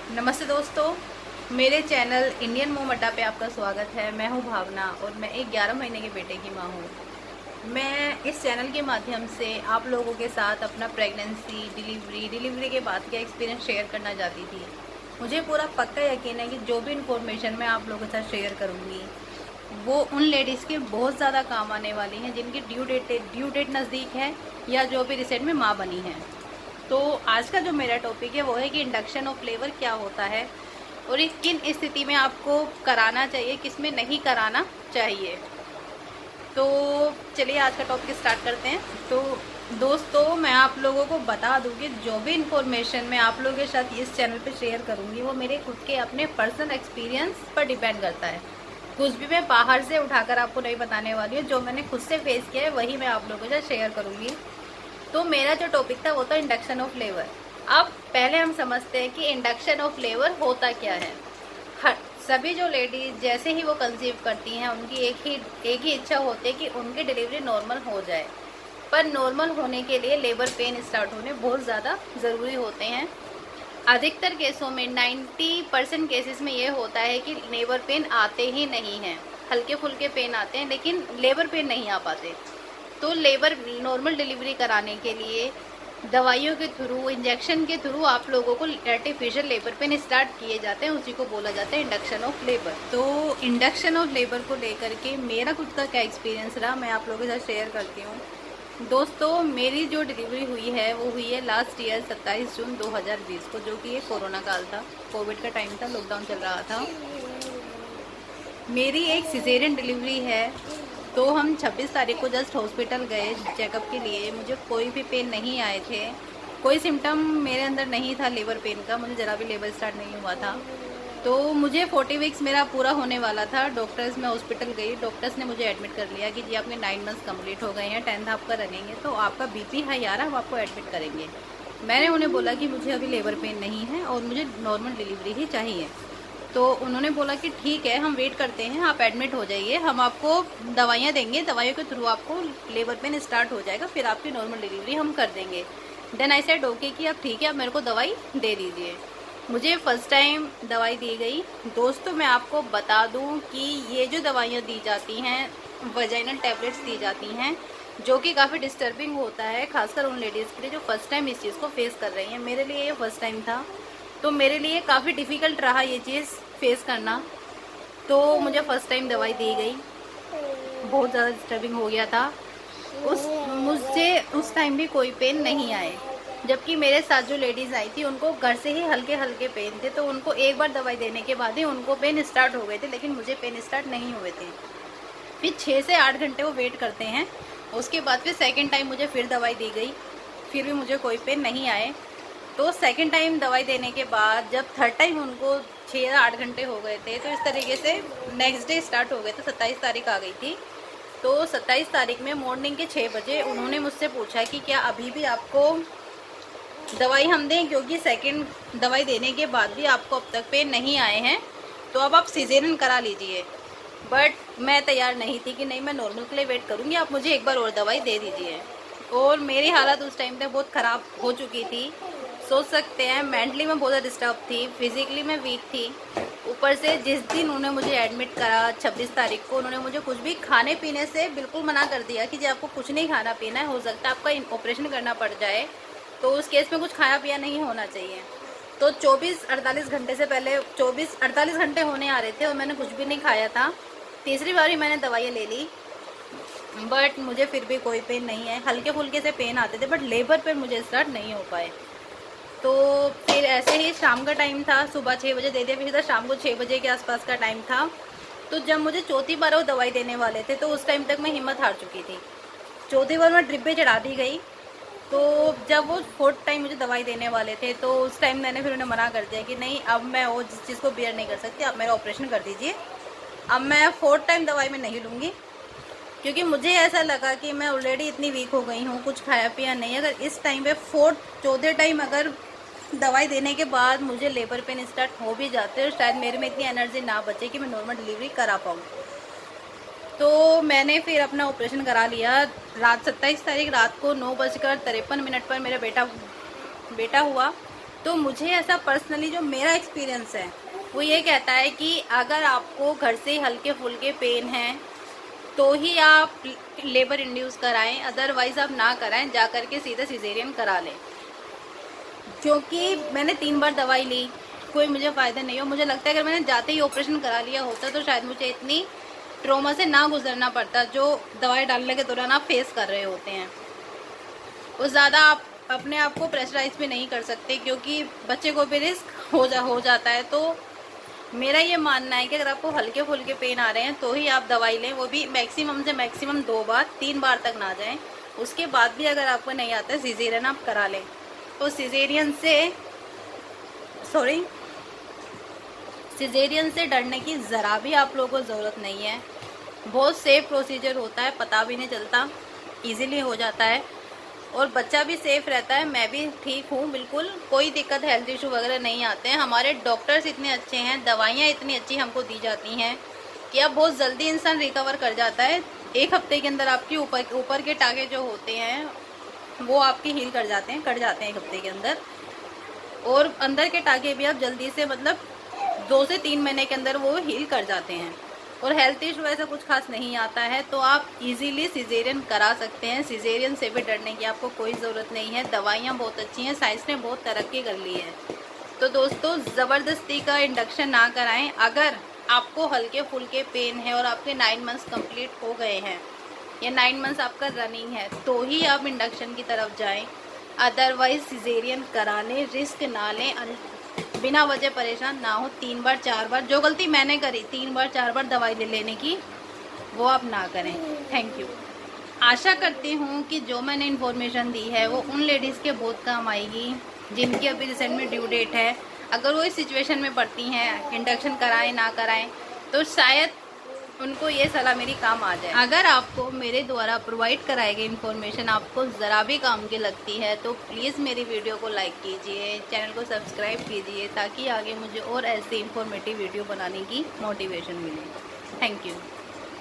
नमस्ते दोस्तों, मेरे चैनल इंडियन मोम अड्डा पे आपका स्वागत है। मैं हूं भावना और मैं एक 11 महीने के बेटे की मां हूं। मैं इस चैनल के माध्यम से आप लोगों के साथ अपना प्रेगनेंसी, डिलीवरी के बाद का एक्सपीरियंस शेयर करना चाहती थी। मुझे पूरा पक्का यकीन है कि जो भी इन्फॉर्मेशन मैं आप लोगों के साथ शेयर करूँगी वो उन लेडीज़ के बहुत ज़्यादा काम आने वाली हैं जिनकी ड्यू डेट नज़दीक है या जो भी रिसेंट में माँ बनी है। तो आज का जो मेरा टॉपिक है वो है कि इंडक्शन ऑफ लेबर क्या होता है और ये किन स्थिति में आपको कराना चाहिए, किस में नहीं कराना चाहिए। तो चलिए आज का टॉपिक स्टार्ट करते हैं। तो दोस्तों, मैं आप लोगों को बता दूं कि जो भी इन्फॉर्मेशन मैं आप लोगों के साथ इस चैनल पे शेयर करूंगी वो मेरे खुद के अपने पर्सनल एक्सपीरियंस पर डिपेंड करता है। कुछ भी मैं बाहर से उठाकर आपको नहीं बताने वाली हूँ। जो मैंने खुद से फेस किया है वही मैं आप लोगों के साथ शेयर करूँगी। तो मेरा जो टॉपिक था वो था इंडक्शन ऑफ लेबर। अब पहले हम समझते हैं कि इंडक्शन ऑफ लेबर होता क्या है। हर सभी जो लेडीज जैसे ही वो कंसीव करती हैं उनकी एक ही इच्छा होती है कि उनकी डिलीवरी नॉर्मल हो जाए। पर नॉर्मल होने के लिए लेबर पेन स्टार्ट होने बहुत ज़्यादा ज़रूरी होते हैं। अधिकतर केसों में 90% केसेस में ये होता है कि लेबर पेन आते ही नहीं हैं। हल्के फुल्के पेन आते हैं लेकिन लेबर पेन नहीं आ पाते। तो लेबर नॉर्मल डिलीवरी कराने के लिए दवाइयों के थ्रू, इंजेक्शन के थ्रू आप लोगों को आर्टिफिशियल लेबर पेन स्टार्ट किए जाते हैं। उसी को बोला जाता है इंडक्शन ऑफ लेबर। तो इंडक्शन ऑफ लेबर को लेकर के मेरा खुद का क्या एक्सपीरियंस रहा मैं आप लोगों के साथ शेयर करती हूँ। दोस्तों, मेरी जो डिलीवरी हुई है वो हुई है लास्ट ईयर 27 जून 2020 को, जो कि ये कोरोना काल था, कोविड का टाइम था, लॉकडाउन चल रहा था। मेरी एक सिजेरियन डिलीवरी है। तो हम 26 तारीख को जस्ट हॉस्पिटल गए चेकअप के लिए। मुझे कोई भी पेन नहीं आए थे, कोई सिम्टम मेरे अंदर नहीं था लेबर पेन का, मुझे ज़रा भी लेबर स्टार्ट नहीं हुआ था। तो मुझे 40 वीक्स मेरा पूरा होने वाला था। डॉक्टर्स मैं हॉस्पिटल गई, डॉक्टर्स ने मुझे एडमिट कर लिया कि जी आपके 9 मंथ्स कंप्लीट हो गए हैं, 10th आपका रनेंगे, तो आपका बीपी हाई आ रहा है, वो आपको एडमिट करेंगे। मैंने उन्हें बोला कि मुझे अभी लेबर पेन नहीं है और मुझे नॉर्मल डिलीवरी ही चाहिए। तो उन्होंने बोला कि ठीक है, हम वेट करते हैं, आप एडमिट हो जाइए, हम आपको दवाइयाँ देंगे, दवाइयों के थ्रू आपको लेबर पेन स्टार्ट हो जाएगा, फिर आपकी नॉर्मल डिलीवरी हम कर देंगे। देन आई सेड ओके कि अब ठीक है, आप मेरे को दवाई दे दीजिए। मुझे फ़र्स्ट टाइम दवाई दी गई। दोस्तों, मैं आपको बता दूं कि ये जो दवाइयाँ दी जाती हैं, वजाइनल टैबलेट्स दी जाती हैं, जो कि काफ़ी डिस्टर्बिंग होता है, खासकर उन लेडीज़ के लिए जो फर्स्ट टाइम इस चीज़ को फेस कर रही हैं। मेरे लिए ये फर्स्ट टाइम था, तो मेरे लिए काफ़ी डिफ़िकल्ट रहा ये चीज़ फेस करना। तो मुझे फ़र्स्ट टाइम दवाई दी गई, बहुत ज़्यादा डिस्टर्बिंग हो गया था। मुझे उस टाइम भी कोई पेन नहीं आए, जबकि मेरे साथ जो लेडीज़ आई थी उनको घर से ही हल्के हल्के पेन थे। तो उनको एक बार दवाई देने के बाद ही उनको पेन स्टार्ट हो गए थे, लेकिन मुझे पेन स्टार्ट नहीं हुए थे। फिर 6 से 8 घंटे वो वेट करते हैं। उसके बाद फिर सेकेंड टाइम मुझे फिर दवाई दी गई, फिर भी मुझे कोई पेन नहीं आए। तो सेकेंड टाइम दवाई देने के बाद जब थर्ड टाइम उनको 6 या 8 घंटे हो गए थे, तो इस तरीके से नेक्स्ट डे स्टार्ट हो गए थे। 27 तारीख आ गई थी। तो 27 तारीख में मॉर्निंग के 6 बजे उन्होंने मुझसे पूछा कि क्या अभी भी आपको दवाई हम दें, क्योंकि सेकंड दवाई देने के बाद भी आपको अब तक पेन नहीं आए हैं, तो अब आप सिजेरियन करा लीजिए। बट मैं तैयार नहीं थी कि नहीं, मैं नॉर्मल के लिए वेट करूँगी, आप मुझे एक बार और दवाई दे दीजिए। और मेरी हालत उस टाइम पे बहुत ख़राब हो चुकी थी। सोच सकते हैं, मेंटली मैं बहुत ज़्यादा डिस्टर्ब थी, फिज़िकली मैं वीक थी। ऊपर से जिस दिन उन्होंने मुझे एडमिट करा 26 तारीख को, उन्होंने मुझे कुछ भी खाने पीने से बिल्कुल मना कर दिया कि जी आपको कुछ नहीं खाना पीना है, हो सकता है आपका ऑपरेशन करना पड़ जाए, तो उस केस में कुछ खाया पिया नहीं होना चाहिए। तो 24-48 घंटे से पहले 24-48 घंटे होने आ रहे थे और मैंने कुछ भी नहीं खाया था। तीसरी बार ही मैंने दवाइयाँ ले ली, बट मुझे फिर भी कोई पेन नहीं है। हल्के फुल्के से पेन आते थे, बट लेबर पेन मुझे स्टार्ट नहीं हो पाए। तो फिर ऐसे ही शाम का टाइम था, सुबह 6 बजे दे दिया, फिर इधर शाम को 6 बजे के आसपास का टाइम था। तो जब मुझे चौथी बार वो दवाई देने वाले थे, तो उस टाइम तक मैं हिम्मत हार चुकी थी। चौथी बार मैं ड्रिप पे चढ़ा दी गई। तो जब वो फोर्थ टाइम मुझे दवाई देने वाले थे, तो उस टाइम मैंने फिर उन्हें मना कर दिया कि नहीं, अब मैं वो जिस चीज़ को बियर नहीं कर सकती, आप मेरा ऑपरेशन कर दीजिए, अब मैं फोर्थ टाइम दवाई में नहीं लूँगी। क्योंकि मुझे ऐसा लगा कि मैं ऑलरेडी इतनी वीक हो गई हूँ, कुछ खाया पिया नहीं, अगर इस टाइम पे चौथे टाइम अगर दवाई देने के बाद मुझे लेबर पेन स्टार्ट हो भी जाते हैं, शायद मेरे में इतनी एनर्जी ना बचे कि मैं नॉर्मल डिलीवरी करा पाऊँ। तो मैंने फिर अपना ऑपरेशन करा लिया। रात 27 तारीख रात को 9:53 पर मेरा बेटा हुआ। तो तो मुझे ऐसा पर्सनली जो मेरा एक्सपीरियंस है वो ये कहता है कि अगर आपको घर से हल्के फुल्के पेन हैं तो ही आप लेबर इंड्यूस कराएं, अदरवाइज़ आप ना कराएं, जा कर के सीधे सिजेरियन करा लें। क्योंकि मैंने 3 बार दवाई ली, कोई मुझे फ़ायदा नहीं हो। मुझे लगता है अगर मैंने जाते ही ऑपरेशन करा लिया होता तो शायद मुझे इतनी ट्रॉमा से ना गुजरना पड़ता जो दवाई डालने के दौरान आप फेस कर रहे होते हैं। और ज़्यादा आप अपने आप को प्रेशराइज भी नहीं कर सकते क्योंकि बच्चे को भी रिस्क हो जाता है। तो मेरा ये मानना है कि अगर आपको हल्के फुल्के पेन आ रहे हैं तो ही आप दवाई लें, वो भी मैक्सिमम से मैक्सिमम 2 बार, 3 बार तक ना जाएं। उसके बाद भी अगर आपको नहीं आता है सिजेरियन आप करा लें। तो सिजेरियन से डरने की ज़रा भी आप लोगों को ज़रूरत नहीं है। बहुत सेफ प्रोसीजर होता है, पता भी नहीं चलता, ईजिली हो जाता है और बच्चा भी सेफ रहता है। मैं भी ठीक हूँ, बिल्कुल कोई दिक्कत, हेल्थ इशू वगैरह नहीं आते हैं। हमारे डॉक्टर्स इतने अच्छे हैं, दवाइयाँ इतनी अच्छी हमको दी जाती हैं कि अब बहुत जल्दी इंसान रिकवर कर जाता है। 1 हफ्ते के अंदर आपके ऊपर के टाँगे जो होते हैं वो आपके हील कट जाते हैं 1 हफ्ते के अंदर। और अंदर के टाँगे भी आप जल्दी से, मतलब 2 से 3 महीने के अंदर वो हील कर जाते हैं। और हेल्थ इशू ऐसा कुछ खास नहीं आता है तो आप इजीली सिजेरियन करा सकते हैं। सिजेरियन से भी डरने की आपको कोई ज़रूरत नहीं है। दवाइयाँ बहुत अच्छी हैं, साइंस ने बहुत तरक्की कर ली है। तो दोस्तों, ज़बरदस्ती का इंडक्शन ना कराएं। अगर आपको हल्के फुल्के पेन है और आपके 9 मंथ्स कंप्लीट हो गए हैं या 9 मंथ्स आपका रनिंग है तो ही आप इंडक्शन की तरफ जाएँ, अदरवाइज सिजेरियन करा लें, रिस्क ना लें, बिना वजह परेशान ना हो। 3 बार 4 बार, जो गलती मैंने करी 3 बार 4 बार दवाई ले लेने की, वो आप ना करें। Thank you. आशा करती हूँ कि जो मैंने इन्फॉर्मेशन दी है वो उन लेडीज़ के बहुत काम आएगी जिनकी अभी रिसेंट में ड्यू डेट है। अगर वो इस सिचुएशन में पड़ती हैं, इंडक्शन कराएं ना कराएं, तो शायद उनको ये सलाह मेरी काम आ जाए। अगर आपको मेरे द्वारा प्रोवाइड कराई गई इन्फॉर्मेशन आपको ज़रा भी काम की लगती है तो प्लीज़ मेरी वीडियो को लाइक कीजिए, चैनल को सब्सक्राइब कीजिए ताकि आगे मुझे और ऐसे इंफॉर्मेटिव वीडियो बनाने की मोटिवेशन मिले। Thank you.